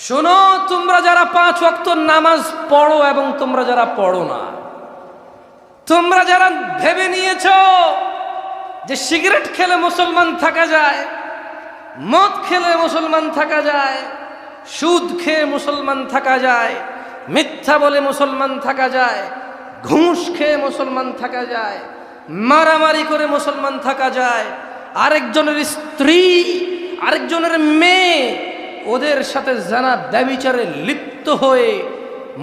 শোনো, তোমরা যারা 5 ওয়াক্ত নামাজ পড়ো এবং তোমরা যারা পড়ো না, তোমরা যারা ভেবে নিয়েছো যে সিগারেট খেলে মুসলমান থাকা যায়, মদ খেলে মুসলমান থাকা যায়, সুদ খেয়ে মুসলমান থাকা যায়, মিথ্যা বলে মুসলমান থাকা যায়, ঘুষ খেয়ে মুসলমান থাকা যায়, মারামারি করে মুসলমান থাকা যায়, আরেকজনের স্ত্রী আরেকজনের মেয়ে ওদের সাথে জানা ব্যভিচারে লিপ্ত হয়ে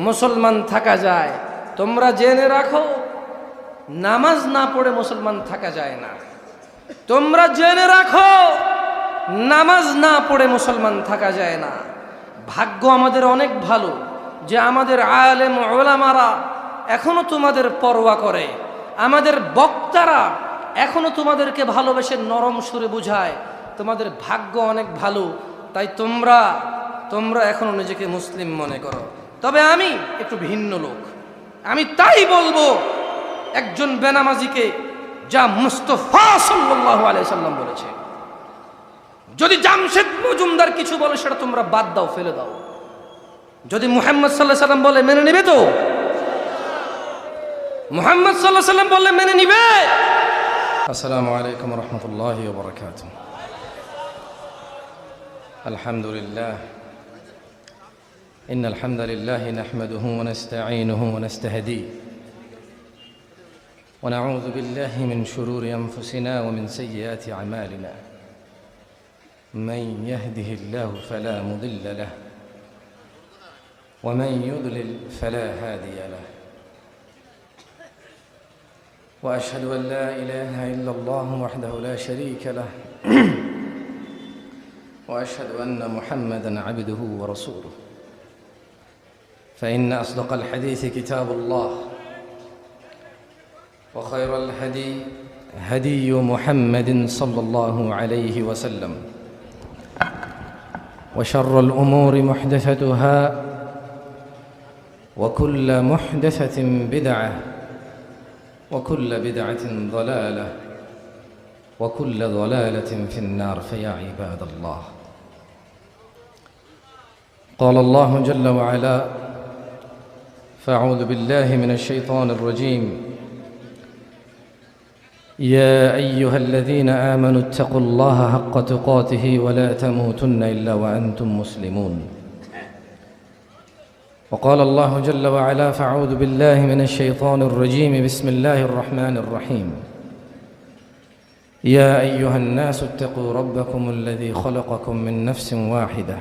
মুসলমান থাকা যায়। তোমরা জেনে রাখো, নামাজ না পড়ে মুসলমান থাকা যায় না। তোমরা জেনে রাখো, নামাজ না পড়ে মুসলমান থাকা যায় না। ভাগ্য আমাদের অনেক ভালো যে আমাদের আলেম ওলামারা এখনো তোমাদের পরোয়া করে, আমাদের বক্তারা এখনো তোমাদেরকে ভালোবেসে নরম সুরে বুঝায়। তোমাদের ভাগ্য অনেক ভালো, তাই তোমরা এখনো নিজেকে মুসলিম মনে করো। তবে আমি একটু ভিন্ন লোক। আমি তাই বলবো একজন বেনামাজিকে যা মুস্তাফা সাল্লাল্লাহু আলাইহি সাল্লাম বলেছে। যদি জামশেদ মজুমদার কিছু বলে সেটা তোমরা বাদ দাও, ফেলে দাও। যদি মুহাম্মদ সাল্লাল্লাহু আলাইহি সাল্লাম বলে মেনে নিবে তো? মুহাম্মদ সাল্লাল্লাহু আলাইহি সাল্লাম বললে মেনে নিবে? আসসালামু আলাইকুম ওয়া রাহমাতুল্লাহি ওয়া বারাকাতুহু। আলহামদুলিল্লাহ, ইন্নাল হামদালিল্লাহি নাহমাদুহু ওয়া নাস্তাঈনুহু ওয়া নাস্তাহদিহি ওয়া নাউযু বিল্লাহি মিন শুরুরি আনফুসিনা ওয়া মিন সাইয়্যাতি আমালিনা। من يهده الله فلا مضل له ومن يضلل فلا هادي له وأشهد أن لا إله إلا الله وحده لا شريك له وأشهد أن محمدًا عبده ورسوله فإن أصدق الحديث كتاب الله وخير الهدي هدي محمد صلى الله عليه وسلم وشر الأمور محدثتها وكل محدثة بدعة وكل بدعة ضلالة وكل ضلالة في النار. فيا عباد الله، قال الله جل وعلا: فأعوذ بالله من الشيطان الرجيم: يا أيها الذين آمنوا اتقوا الله حق تقاته ولا تموتن إلا وأنتم مسلمون. وقال الله جل وعلا: فأعوذ بالله من الشيطان الرجيم بسم الله الرحمن الرحيم: يا أيها الناس اتقوا ربكم الذي خلقكم من نفس واحدة